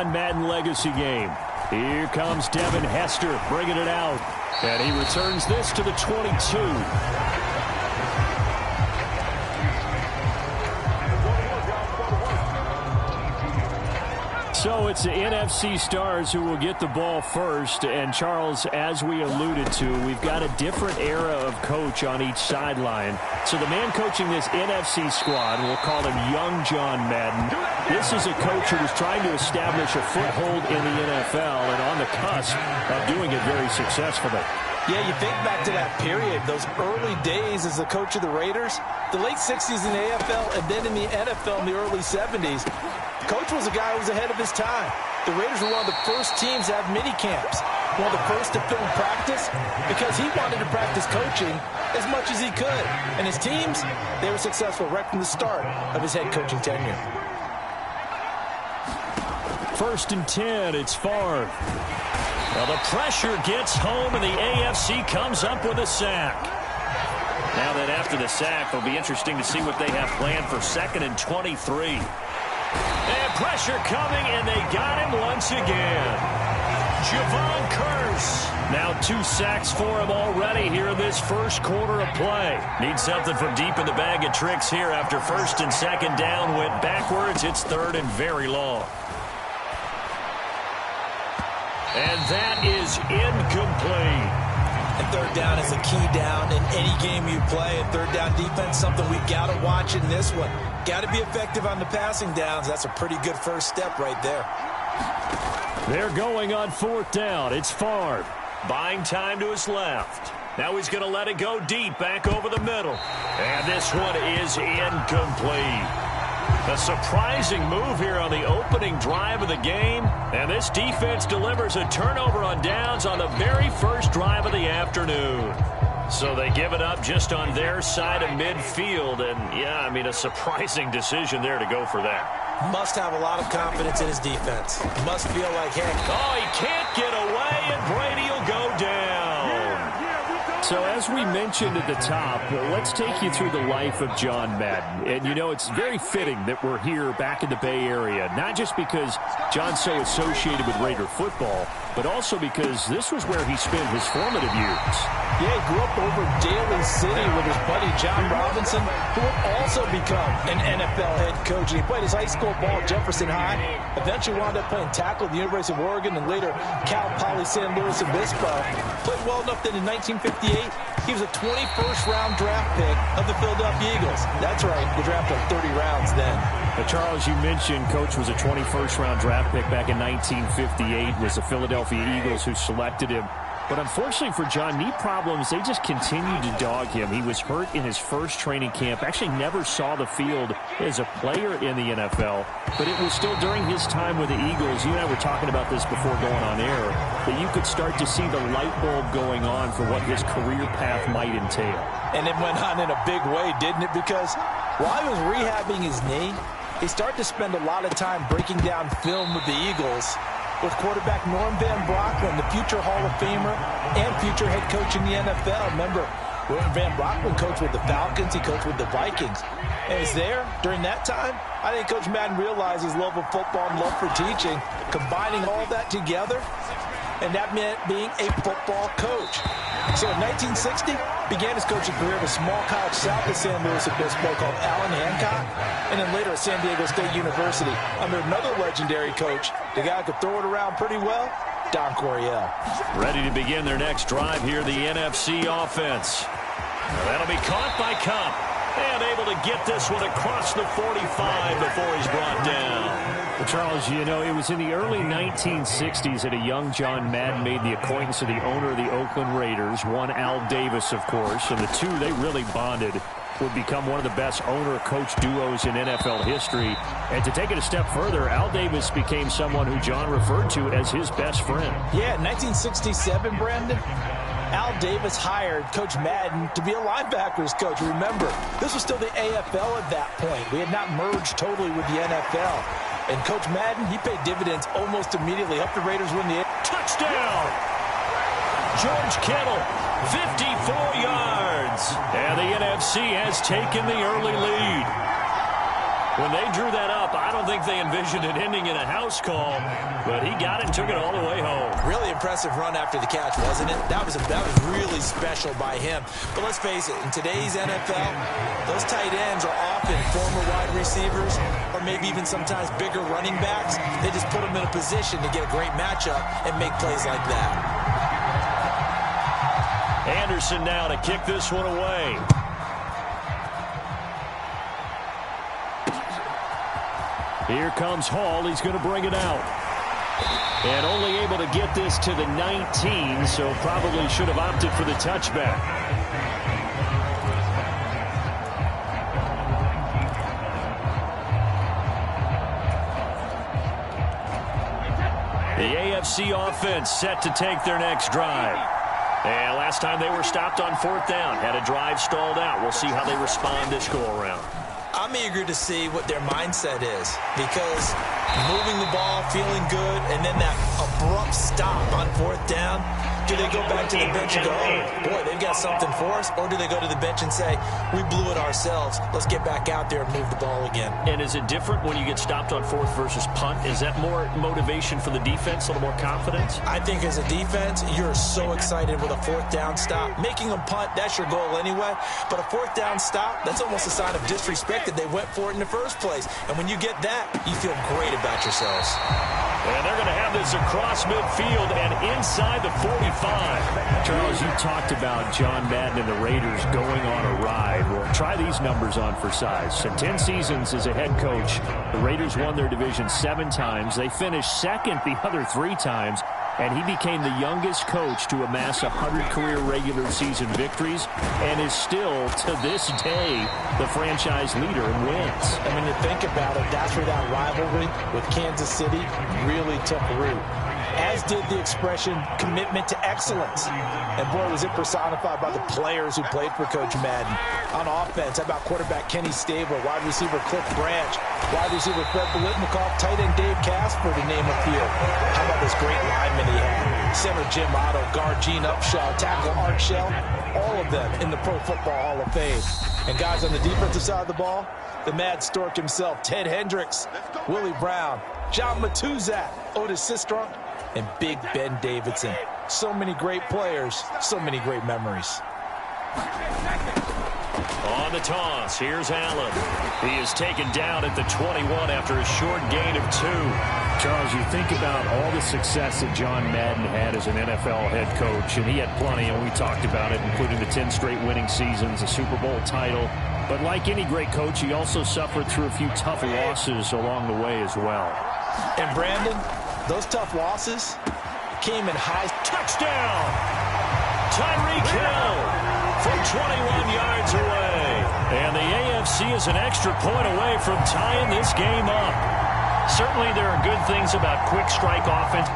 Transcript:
Madden legacy game. Here comes Devin Hester bringing it out. And he returns this to the 22. So it's the NFC stars who will get the ball first. And, Charles, as we alluded to, we've got a different era of coach on each sideline. So the man coaching this NFC squad, we'll call him Young John Madden. This is a coach who was trying to establish a foothold in the NFL and on the cusp of doing it very successfully. Yeah, you think back to that period, those early days as the coach of the Raiders, the late 60s in the AFL and then in the NFL in the early 70s. Coach was a guy who was ahead of his time. The Raiders were one of the first teams to have mini camps, one of the first to film practice, because he wanted to practice coaching as much as he could. And his teams, they were successful right from the start of his head coaching tenure. 1st and 10, it's Favre. Well, the pressure gets home, and the AFC comes up with a sack. Now that after the sack, it'll be interesting to see what they have planned for 2nd and 23. And pressure coming, and they got him once again. Javon Curse. Now 2 sacks for him already here in this first quarter of play. Needs something from deep in the bag of tricks here after 1st and 2nd down went backwards. It's 3rd and very long. And that is incomplete. And 3rd down is a key down in any game you play. And 3rd down defense, something we've got to watch in this one. Got to be effective on the passing downs. That's a pretty good first step right there. They're going on 4th down. It's Favre. Buying time to his left. Now he's going to let it go deep back over the middle. And this one is incomplete. A surprising move here on the opening drive of the game. And this defense delivers a turnover on downs on the very first drive of the afternoon. So they give it up just on their side of midfield. And, yeah, I mean, a surprising decision there to go for that. Must have a lot of confidence in his defense. Must feel like, hey. Oh, he can't get away, and Brady will go down. So as we mentioned at the top, let's take you through the life of John Madden. And, you know, it's very fitting that we're here back in the Bay Area, not just because John's so associated with Raider football, but also because this was where he spent his formative years. Yeah, he grew up over in Daly City with his buddy John Robinson, who would also become an NFL head coach. And he played his high school ball at Jefferson High, eventually wound up playing tackle at the University of Oregon, and later Cal Poly San Luis Obispo. Played well enough that in 1958, he was a 21st round draft pick of the Philadelphia Eagles. That's right, they drafted 30 rounds then. Charles, you mentioned Coach was a 21st round draft pick back in 1958. It was the Philadelphia Eagles who selected him. But unfortunately for John, knee problems, they just continued to dog him. He was hurt in his first training camp, actually never saw the field as a player in the NFL. But it was still during his time with the Eagles, you and I were talking about this before going on air, that you could start to see the light bulb going on for what his career path might entail. And it went on in a big way, didn't it? Because while he was rehabbing his knee, he started to spend a lot of time breaking down film with the Eagles, with quarterback Norm Van Brocklin, the future Hall of Famer and future head coach in the NFL. Remember, Norm Van Brocklin coached with the Falcons. He coached with the Vikings. And he's there during that time. I think Coach Madden realized his love of football and love for teaching, combining all that together, and that meant being a football coach. So in 1960, began his coaching career at a small college south of San Luis Obispo called Allen Hancock, and then later at San Diego State University under another legendary coach, the guy who could throw it around pretty well, Don Coryell. Ready to begin their next drive here, the NFC offense. That'll be caught by Kupp, and able to get this one across the 45 before he's brought down. Well, Charles, you know, it was in the early 1960s that a young John Madden made the acquaintance of the owner of the Oakland Raiders, one Al Davis, of course, and the two, they really bonded, would become one of the best owner-coach duos in NFL history. And to take it a step further, Al Davis became someone who John referred to as his best friend. Yeah, in 1967, Brandon, Al Davis hired Coach Madden to be a linebackers coach. Remember, this was still the AFL at that point. We had not merged totally with the NFL. And Coach Madden, he paid dividends almost immediately. Helped the Raiders win the touchdown. George Kittle, 54 yards. And the NFC has taken the early lead. When they drew that up, I don't think they envisioned it ending in a house call, but he got it and took it all the way home. Really impressive run after the catch, wasn't it? That was really special by him. But let's face it, in today's NFL, those tight ends are often former wide receivers or maybe even sometimes bigger running backs. They just put them in a position to get a great matchup and make plays like that. Anderson now to kick this one away. Here comes Hall. He's going to bring it out. And only able to get this to the 19, so probably should have opted for the touchback. The AFC offense set to take their next drive. And last time they were stopped on 4th down, had a drive stalled out. We'll see how they respond this go-around. I'm eager to see what their mindset is, because moving the ball, feeling good, and then that abrupt stop on 4th down, do they go back to the bench and go, oh, boy, they've got something for us? Or do they go to the bench and say, we blew it ourselves, let's get back out there and move the ball again? And is it different when you get stopped on 4th versus punt? Is that more motivation for the defense, a little more confidence? I think as a defense, you're so excited with a 4th down stop. Making them punt, that's your goal anyway. But a 4th down stop, that's almost a sign of disrespect that they went for it in the first place. And when you get that, you feel great about yourselves. And they're going to have this across midfield and inside the 45. Charles, you talked about John Madden and the Raiders going on a ride. Well, try these numbers on for size. In 10 seasons as a head coach, the Raiders won their division 7 times. They finished second the other 3 times. And he became the youngest coach to amass 100 career regular season victories and is still, to this day, the franchise leader in wins. And when you think about it, that's where that rivalry with Kansas City really took root. As did the expression commitment to excellence. And boy, was it personified by the players who played for Coach Madden. On offense, how about quarterback Kenny Stabler, wide receiver Cliff Branch, wide receiver Fred Biletnikoff, tight end Dave Casper, to name a few. How about this great lineman he had? Center Jim Otto, guard Gene Upshaw, tackle Art Shell, all of them in the Pro Football Hall of Fame. And guys on the defensive side of the ball, the Mad Stork himself, Ted Hendricks, Willie Brown, John Matuzak, Otis Sistrunk, and Big Ben Davidson. So many great players, so many great memories. On the toss, here's Allen. He is taken down at the 21 after a short gain of 2. Charles, you think about all the success that John Madden had as an NFL head coach, and he had plenty, and we talked about it, including the 10 straight winning seasons, a Super Bowl title. But like any great coach, he also suffered through a few tough losses along the way as well. And Brandon, those tough losses came in high. Touchdown! Tyreek Hill from 21 yards away. And the AFC is an extra point away from tying this game up. Certainly there are good things about quick strike offense.